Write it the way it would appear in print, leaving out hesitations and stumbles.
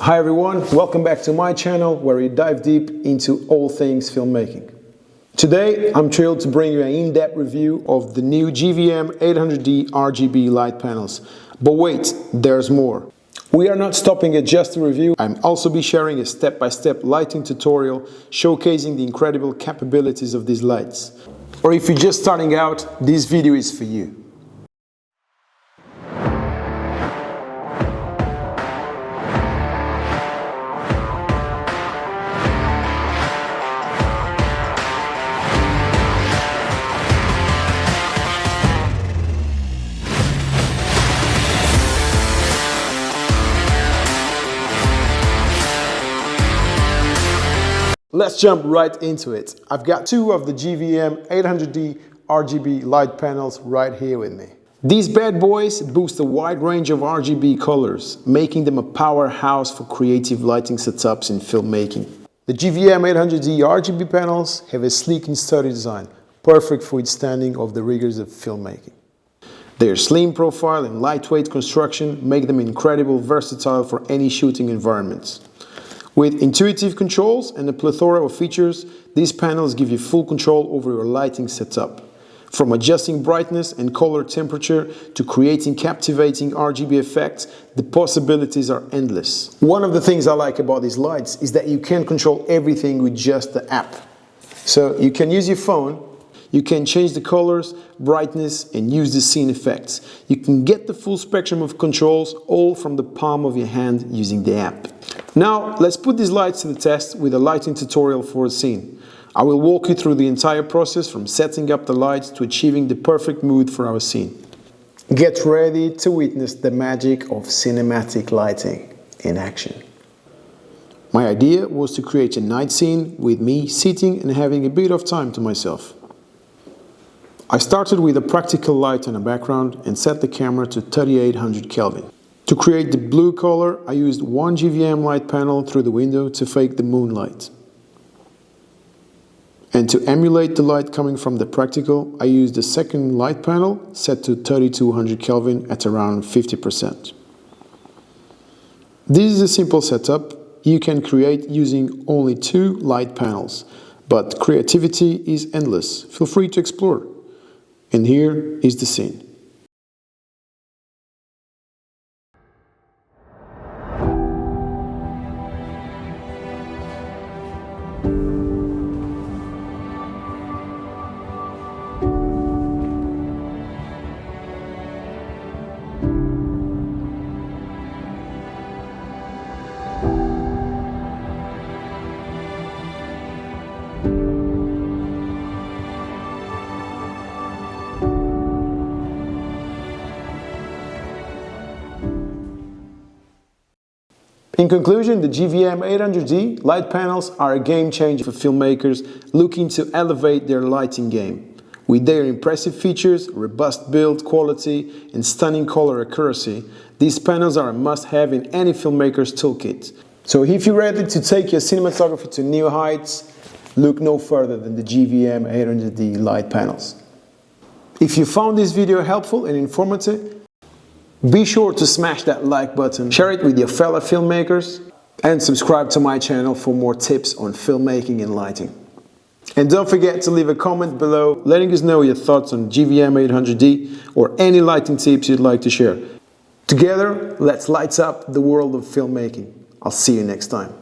Hi everyone, welcome back to my channel where we dive deep into all things filmmaking. Today I'm thrilled to bring you an in-depth review of the new GVM 800D RGB light panels. But wait, there's more. We are not stopping at just a review. I'm also be sharing a step-by-step lighting tutorial showcasing the incredible capabilities of these lights. Or if you're just starting out, this video is for you. Let's jump right into it. I've got two of the GVM 800D RGB light panels right here with me. These bad boys boost a wide range of RGB colors, making them a powerhouse for creative lighting setups in filmmaking. The GVM 800D RGB panels have a sleek and sturdy design, perfect for withstanding of the rigors of filmmaking. Their slim profile and lightweight construction make them incredibly versatile for any shooting environments. With intuitive controls and a plethora of features, these panels give you full control over your lighting setup. From adjusting brightness and color temperature to creating captivating RGB effects, the possibilities are endless. One of the things I like about these lights is that you can control everything with just the app. So you can use your phone, you can change the colors, brightness, and use the scene effects. You can get the full spectrum of controls all from the palm of your hand using the app. Now, let's put these lights to the test with a lighting tutorial for a scene. I will walk you through the entire process from setting up the lights to achieving the perfect mood for our scene. Get ready to witness the magic of cinematic lighting in action. My idea was to create a night scene with me sitting and having a bit of time to myself. I started with a practical light on a background and set the camera to 3800 Kelvin. To create the blue color, I used one GVM light panel through the window to fake the moonlight. And to emulate the light coming from the practical, I used a second light panel set to 3200 Kelvin at around 50%. This is a simple setup you can create using only two light panels, but creativity is endless. Feel free to explore. And here is the scene. In conclusion, the GVM 800D light panels are a game changer for filmmakers looking to elevate their lighting game. With their impressive features, robust build quality, and stunning color accuracy, these panels are a must-have in any filmmaker's toolkit. So if you're ready to take your cinematography to new heights, look no further than the GVM 800D light panels. If you found this video helpful and informative, be sure to smash that like button, share it with your fellow filmmakers, and subscribe to my channel for more tips on filmmaking and lighting. And don't forget to leave a comment below letting us know your thoughts on GVM 800D or any lighting tips you'd like to share. Together, let's light up the world of filmmaking. I'll see you next time.